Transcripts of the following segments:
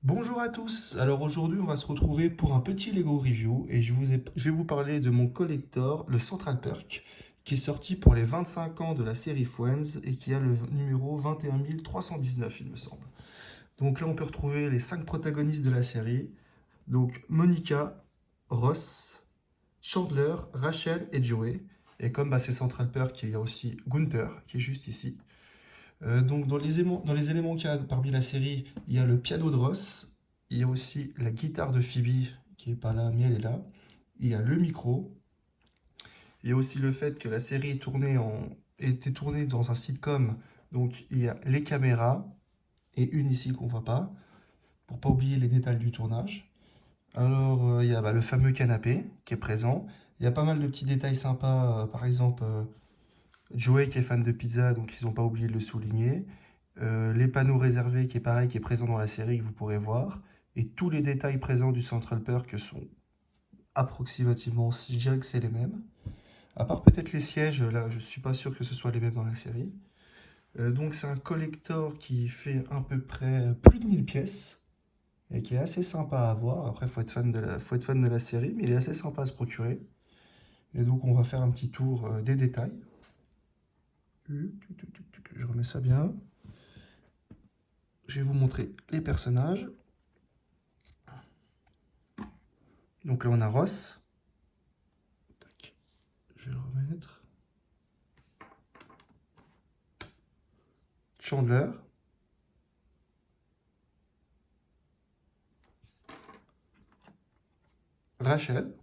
Bonjour à tous, alors aujourd'hui on va se retrouver pour un petit Lego review et je vais vous parler de mon collector, le Central Perk, qui est sorti pour les 25 ans de la série Friends et qui a le numéro 21319 il me semble. Donc là on peut retrouver les 5 protagonistes de la série, donc Monica, Ross, Chandler, Rachel et Joey. Et comme c'est Central Perk, il y a aussi Gunther qui est juste ici. Donc dans les éléments qu'il y a parmi la série, il y a le piano de Ross, il y a aussi la guitare de Phoebe qui est pas là mais elle est là, il y a le micro, il y a aussi le fait que la série était tournée dans un sitcom, donc il y a les caméras et une ici qu'on voit pas, pour pas oublier les détails du tournage. Alors il y a le fameux canapé qui est présent, il y a pas mal de petits détails sympas, par exemple Joey qui est fan de pizza, donc ils n'ont pas oublié de le souligner. Les panneaux réservés qui est pareil, qui est présent dans la série que vous pourrez voir. Et tous les détails présents du Central Perk sont approximativement, je dirais que c'est les mêmes. À part peut-être les sièges, là je suis pas sûr que ce soit les mêmes dans la série. Donc c'est un collector qui fait à peu près plus de 1000 pièces. Et qui est assez sympa à avoir. Après, faut être fan de la série, mais il est assez sympa à se procurer. Et donc on va faire un petit tour des détails. Je remets ça bien. Je vais vous montrer les personnages. Donc là, on a Ross. Tac. Je vais le remettre. Chandler. Rachel.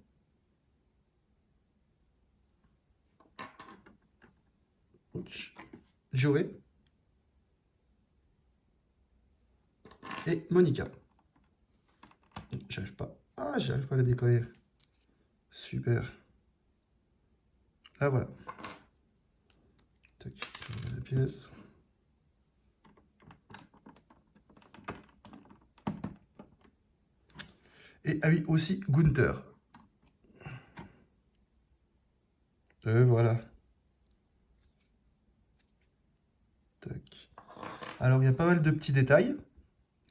Joey. Et Monica. J'arrive pas. Ah, j'arrive pas à la décoller. Super. Là, voilà. Tac. Je remets la pièce. Et ah oui, aussi Gunther. Et voilà. Tac. Alors, il y a pas mal de petits détails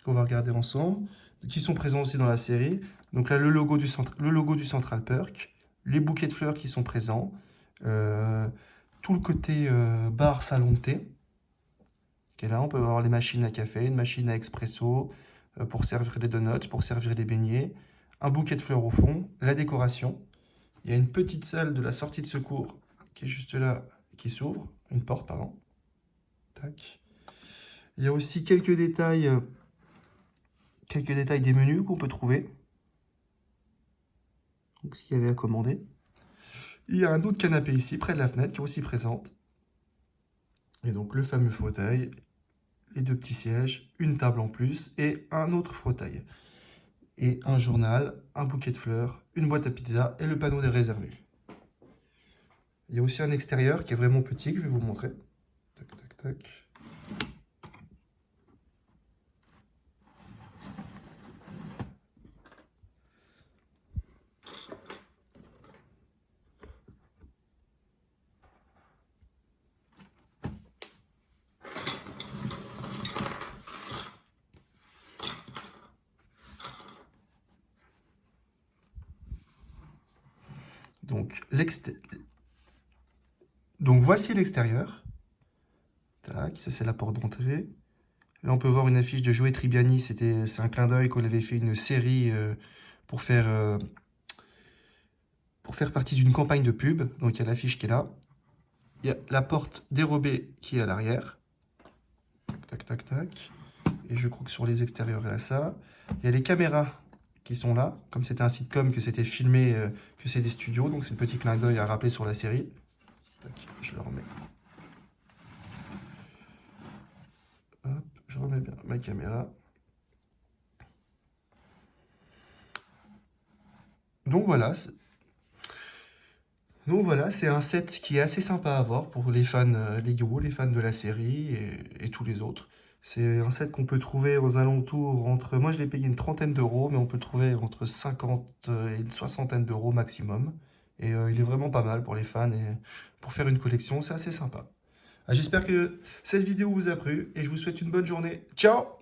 qu'on va regarder ensemble, qui sont présents aussi dans la série. Donc là, le logo du Central Perk, les bouquets de fleurs qui sont présents, tout le côté bar salon de thé, qui est là. On peut avoir les machines à café, une machine à expresso, pour servir les donuts, pour servir les beignets, un bouquet de fleurs au fond, la décoration. Il y a une petite salle de la sortie de secours qui est juste là, qui s'ouvre, une porte, pardon. Tac. Il y a aussi quelques détails des menus qu'on peut trouver. Donc, ce qu'il y avait à commander. Il y a un autre canapé ici, près de la fenêtre, qui est aussi présente. Et donc, le fameux fauteuil, les deux petits sièges, une table en plus et un autre fauteuil. Et un journal, un bouquet de fleurs, une boîte à pizza et le panneau des réservés. Il y a aussi un extérieur qui est vraiment petit, que je vais vous montrer. Tac, tac, tac. Donc voici l'extérieur. Tac, ça c'est la porte d'entrée. Là on peut voir une affiche de Joey Tribbiani, c'est un clin d'œil qu'on avait fait une série pour faire partie d'une campagne de pub. Donc il y a l'affiche qui est là. Il y a la porte dérobée qui est à l'arrière. Tac, tac, tac. Et je crois que sur les extérieurs, il y a ça. Il y a les caméras qui sont là. Comme c'était un sitcom, que c'était filmé, que c'est des studios. Donc c'est le petit clin d'œil à rappeler sur la série. Tac, je le remets. Hop, je remets bien ma caméra. Donc voilà, c'est un set qui est assez sympa à avoir pour les fans Lego, les fans de la série et tous les autres. C'est un set qu'on peut trouver aux alentours entre... Moi, je l'ai payé une trentaine d'euros, mais on peut le trouver entre 50 et une soixantaine d'euros maximum. Et il est vraiment pas mal pour les fans et pour faire une collection, c'est assez sympa. J'espère que cette vidéo vous a plu et je vous souhaite une bonne journée. Ciao!